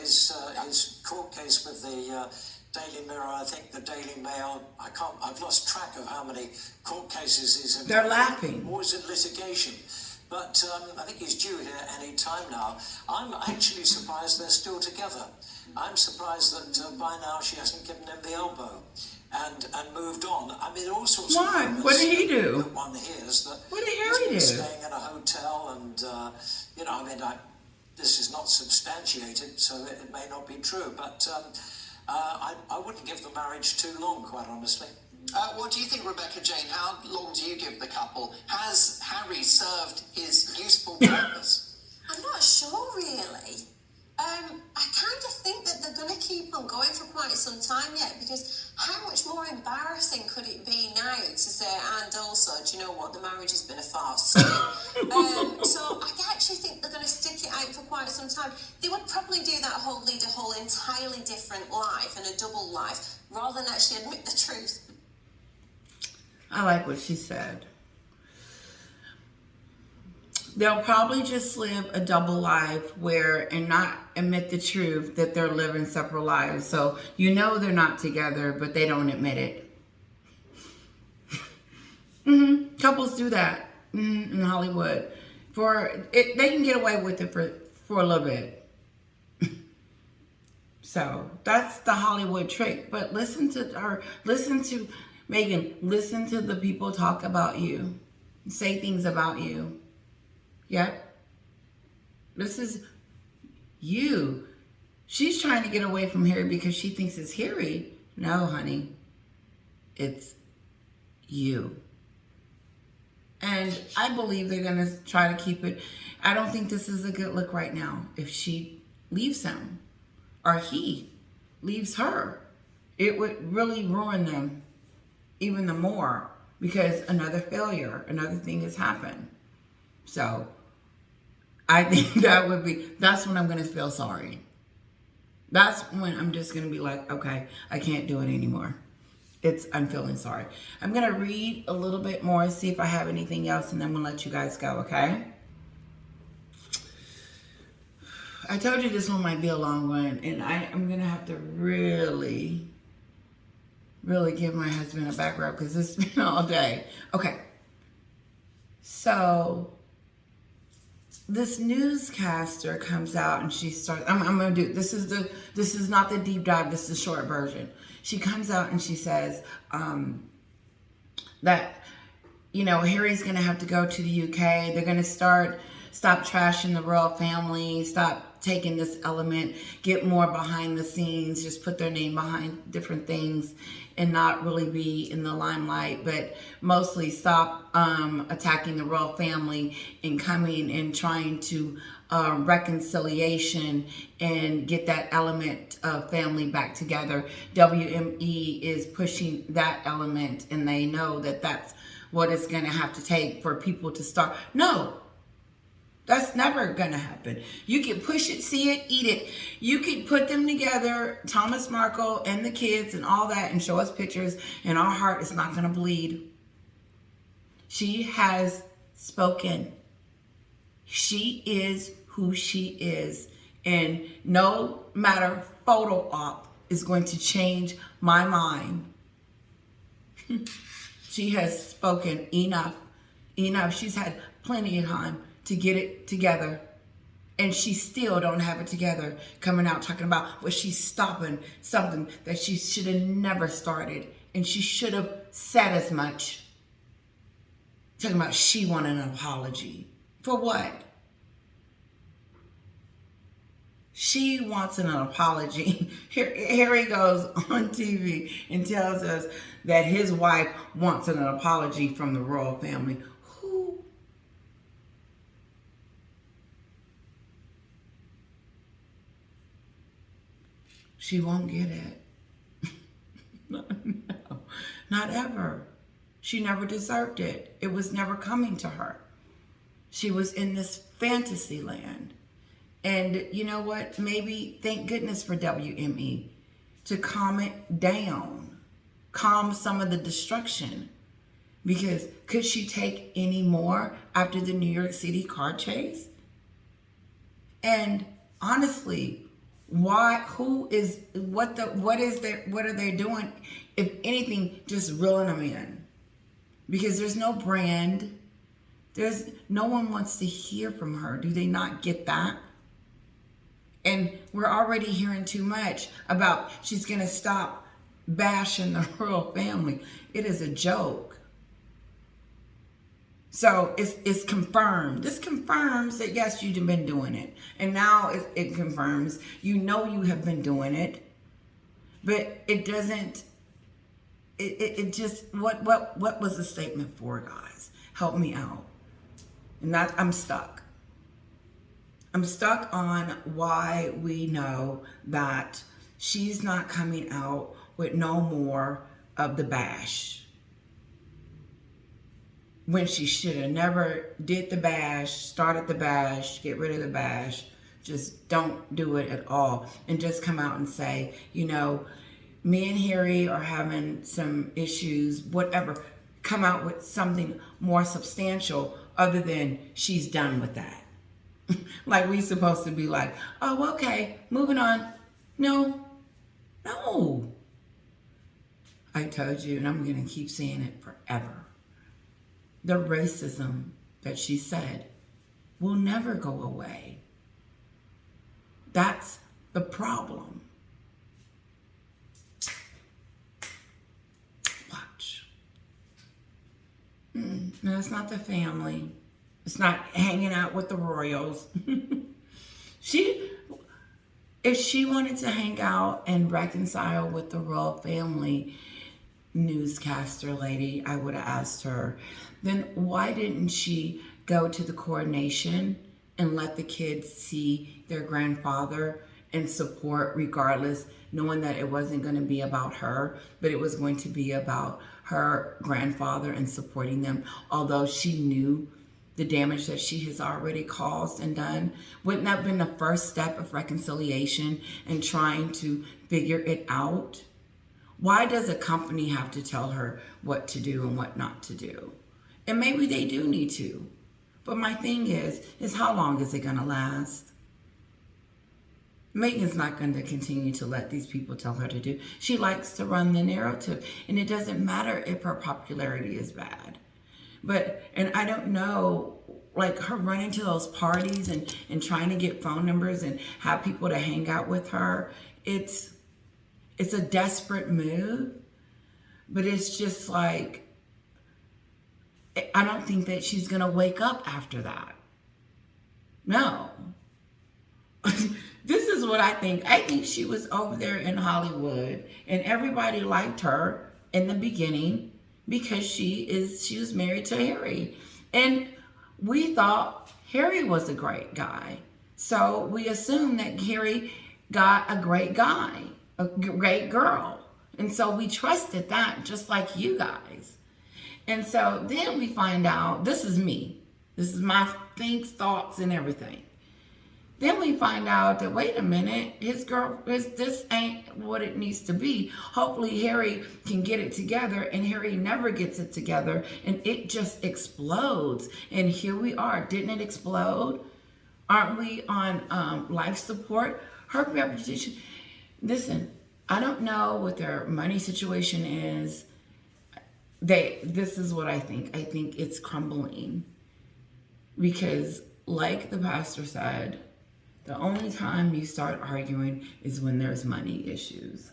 his court case with the Daily Mirror, I think the Daily Mail, I've lost track of how many court cases he's in. They're laughing. Always in litigation. But I think he's due here any time now. I'm actually surprised they're still together. I'm surprised that by now she hasn't given him the elbow and moved on. I mean, all sorts of Why? rumors. What did he do? That one hears that What did he's Harry been do? staying in a hotel and, this is not substantiated, so it may not be true. But I wouldn't give the marriage too long, quite honestly. What do you think, Rebecca Jane? How long do you give the couple? Has Harry served his useful purpose? I'm not sure, really. I kind of think that they're going to keep on going for quite some time yet, because how much more embarrassing could it be now to say, and also, do you know what, the marriage has been a farce. So I actually think they're going to stick it out for quite some time. They would probably do that lead a whole entirely different life and a double life, rather than actually admit the truth. I like what she said. They'll probably just live a double life and not admit the truth that they're living separate lives. So you know they're not together, but they don't admit it. Couples do that in Hollywood. They can get away with it for a little bit. So that's the Hollywood trick. But listen to Meghan, listen to the people talk about you, say things about you. Yep. This is you. She's trying to get away from Harry because she thinks it's Harry. No, honey. It's you. And I believe they're going to try to keep it. I don't think this is a good look right now. If she leaves him or he leaves her, it would really ruin them even the more, because another failure, another thing has happened. So I think that's when I'm going to feel sorry. That's when I'm just going to be like, okay, I can't do it anymore. I'm feeling sorry. I'm going to read a little bit more and see if I have anything else, and then we'll let you guys go, okay? I told you this one might be a long one, and I'm going to have to really give my husband a back rub because it's been all day. Okay. So this newscaster comes out and she starts, I'm gonna do, this is not the deep dive, this is the short version. She comes out and she says that, you know, Harry's gonna have to go to the UK. They're gonna stop trashing the royal family, stop taking this element, get more behind the scenes, just put their name behind different things and not really be in the limelight, but mostly stop attacking the royal family and coming and trying to reconciliation and get that element of family back together. WME is pushing that element, and they know that that's what it's going to have to take for people to start. No, that's never going to happen. You can push it, see it, eat it. You can put them together, Thomas Markle and the kids and all that, and show us pictures, and our heart is not going to bleed. She has spoken. She is who she is. And no matter photo op is going to change my mind. She has spoken enough. Enough. She's had plenty of time to get it together, and she still don't have it together, coming out talking about what she's stopping something that she should have never started, and she should have said as much. Talking about she wanted an apology. For what? She wants an apology. Harry goes on TV and tells us that his wife wants an apology from the royal family. Who? She won't get it. No, not ever. She never deserved it. It was never coming to her. She was in this fantasy land. And you know what? Maybe, thank goodness for WME to calm it down, calm some of the destruction. Because could she take any more after the New York City car chase? And honestly, why? What are they doing? If anything, just reeling them in. Because there's no brand. No one wants to hear from her. Do they not get that? And we're already hearing too much about she's going to stop bashing the royal family. It is a joke. So it's confirmed. This confirms that, yes, you've been doing it. And now it confirms you have been doing it. But it doesn't, it just, what was the statement for, guys? Help me out. And that, I'm stuck. I'm stuck on why we know that she's not coming out with no more of the bash. When she should have never did the bash, started the bash, get rid of the bash. Just don't do it at all. And just come out and say, you know, me and Harry are having some issues, whatever. Come out with something more substantial other than she's done with that. Like we supposed to be like, oh, okay, moving on. No. I told you, and I'm going to keep saying it forever. The racism that she said will never go away. That's the problem. Watch. No, it's not the family. It's not hanging out with the royals. If she wanted to hang out and reconcile with the royal family, newscaster lady, I would have asked her, then why didn't she go to the coronation and let the kids see their grandfather and support regardless, knowing that it wasn't going to be about her, but it was going to be about her grandfather and supporting them, although she knew the damage that she has already caused and done? Wouldn't that have been the first step of reconciliation and trying to figure it out? Why does a company have to tell her what to do and what not to do? And maybe they do need to. But my thing is how long is it going to last? Meghan's not going to continue to let these people tell her to do. She likes to run the narrative. And it doesn't matter if her popularity is bad. And I don't know like her running to those parties and trying to get phone numbers and have people to hang out with her, it's a desperate move, but it's just like, I don't think that she's going to wake up after that. No. This is what I think. I think she was over there in Hollywood and everybody liked her in the beginning because she was married to Harry. And we thought Harry was a great guy. So we assumed that Harry got a great guy, a great girl. And so we trusted that, just like you guys. And so then we find out, this is me. This is my thoughts and everything. Then we find out that, wait a minute, this ain't what it needs to be. Hopefully Harry can get it together, and Harry never gets it together, and it just explodes. And here we are. Didn't it explode? Aren't we on life support? Her reputation. Listen, I don't know what their money situation is. This is what I think. I think it's crumbling. Because like the pastor said, the only time you start arguing is when there's money issues.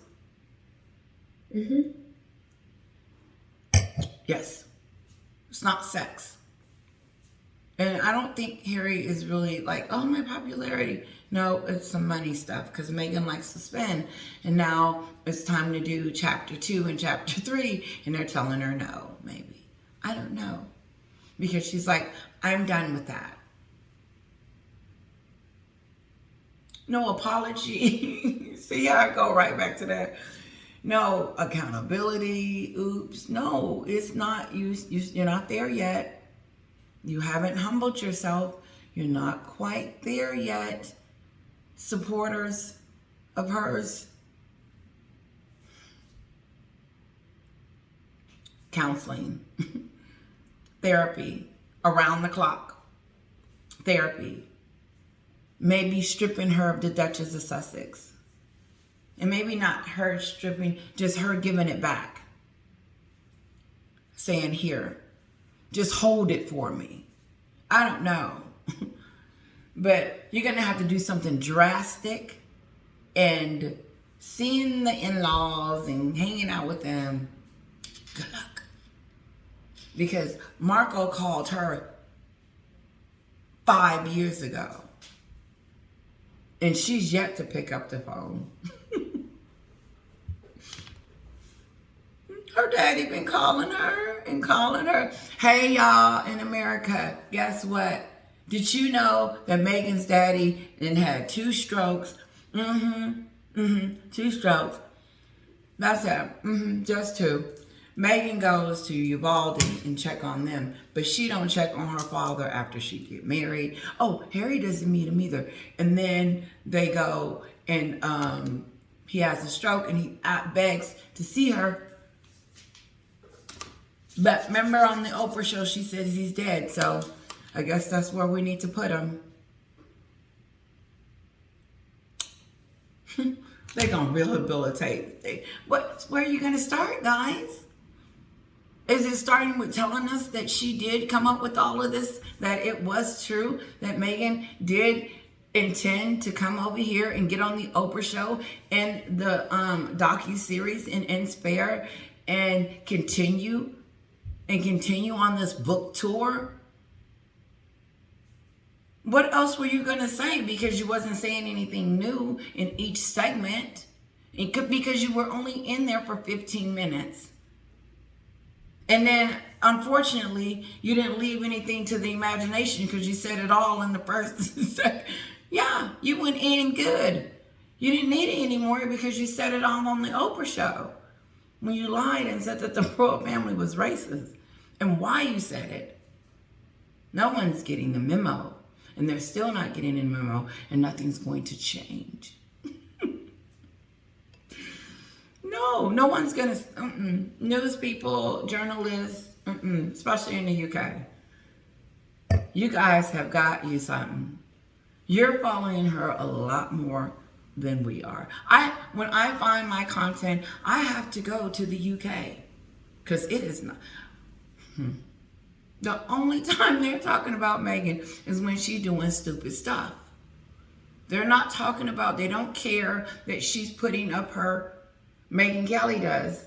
Yes. It's not sex. And I don't think Harry is really like, oh, my popularity. No, it's some money stuff because Meghan likes to spend. And now it's time to do chapter 2 and chapter 3. And they're telling her no, maybe. I don't know. Because she's like, I'm done with that. No apology. See how I go right back to that. No accountability. Oops. No, it's not. You're not there yet. You haven't humbled yourself. You're not quite there yet. Supporters of hers. Counseling. Therapy. Around the clock. Therapy. Maybe stripping her of the Dutchess of Sussex. And maybe not her stripping, just her giving it back. Saying, here, just hold it for me. I don't know. But you're going to have to do something drastic. And seeing the in-laws and hanging out with them, good luck. Because Marco called her 5 years ago. And she's yet to pick up the phone. Her daddy been calling her and calling her. Hey, y'all in America, guess what? Did you know that Meghan's daddy then had 2 strokes? 2 strokes. That's it. Just 2. Meghan goes to Uvalde and check on them, but she don't check on her father after she get married. Oh, Harry doesn't meet him either. And then they go and he has a stroke and he begs to see her. But remember on the Oprah show, she says he's dead. So I guess that's where we need to put him. They're going to rehabilitate. Where are you going to start, guys? Is it starting with telling us that she did come up with all of this? That it was true? That Meghan did intend to come over here and get on the Oprah show and the docu-series in Spare and continue on this book tour? What else were you going to say? Because you wasn't saying anything new in each segment. Because you were only in there for 15 minutes. And then, unfortunately, you didn't leave anything to the imagination because you said it all in the first second. Yeah, you went in good. You didn't need it anymore because you said it all on the Oprah show. When you lied and said that the royal family was racist. And why you said it. No one's getting the memo. And they're still not getting the memo. And nothing's going to change. No one's going to, news people, journalists, especially in the UK. You guys have got you something. You're following her a lot more than we are. When I find my content, I have to go to the UK because it is not. The only time they're talking about Meghan is when she's doing stupid stuff. They're not talking about, they don't care that she's putting up her, Megyn Kelly does.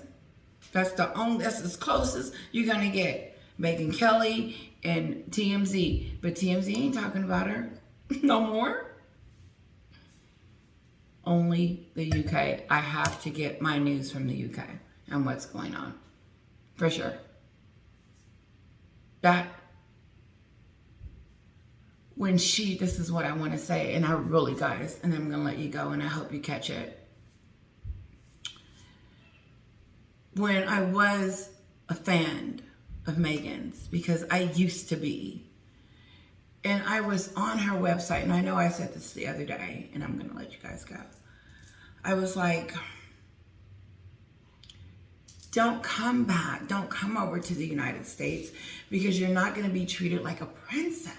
That's as close as you're going to get. Megyn Kelly and TMZ. But TMZ ain't talking about her no more. Only the UK. I have to get my news from the UK and what's going on. For sure. This is what I want to say, and I really, guys, and I'm going to let you go, and I hope you catch it. When I was a fan of Meghan's, because I used to be, and I was on her website, and I know I said this the other day, and I'm going to let you guys go. I was like, don't come back. Don't come over to the United States, because you're not going to be treated like a princess.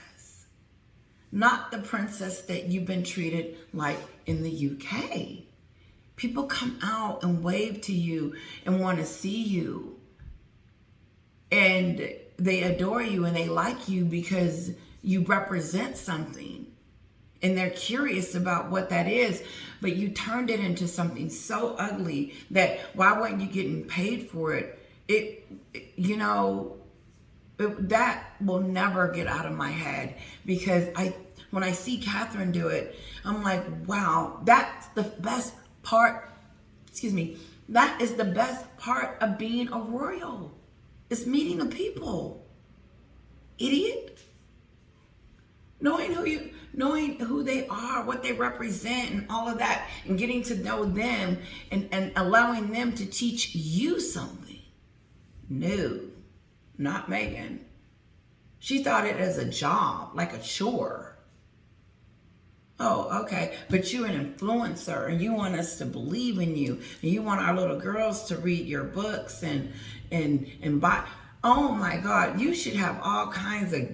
Not the princess that you've been treated like in the UK. People come out and wave to you and want to see you. And they adore you and they like you because you represent something. And they're curious about what that is. But you turned it into something so ugly that why weren't you getting paid for it? That will never get out of my head, because when I see Catherine do it, I'm like, wow, that's the best part. That is the best part of being a royal. It's meeting the people. Idiot. Knowing who they are, what they represent, and all of that, and getting to know them, and allowing them to teach you something. No. Not Meghan. She thought it as a job, like a chore. Oh, okay. But you're an influencer, and you want us to believe in you, and you want our little girls to read your books and buy. Oh my God, you should have all kinds of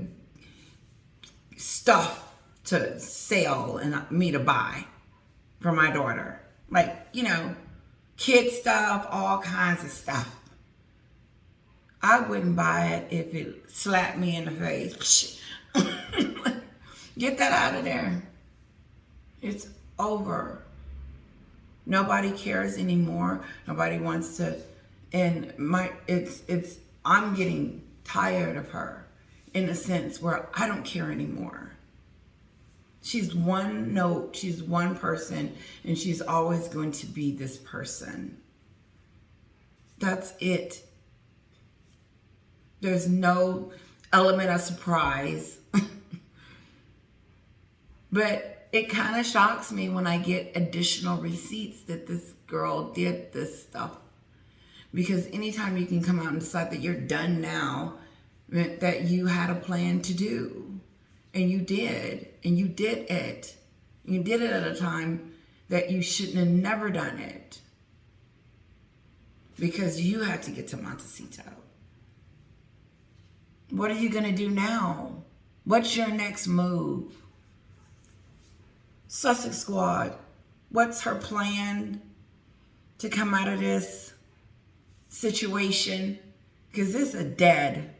stuff to sell and me to buy for my daughter. Like, kid stuff, all kinds of stuff. I wouldn't buy it if it slapped me in the face. Get that out of there. It's over. Nobody cares anymore. Nobody wants to. And I'm getting tired of her in a sense where I don't care anymore. She's one note. She's one person, and she's always going to be this person. That's it. There's no element of surprise. But it kind of shocks me when I get additional receipts that this girl did this stuff. Because anytime you can come out and decide that you're done now, meant that you had a plan to do. And you did. And you did it. You did it at a time that you shouldn't have never done it. Because you had to get to Montecito. What are you going to do now? What's your next move? Sussex Squad, what's her plan to come out of this situation? Because it's a dead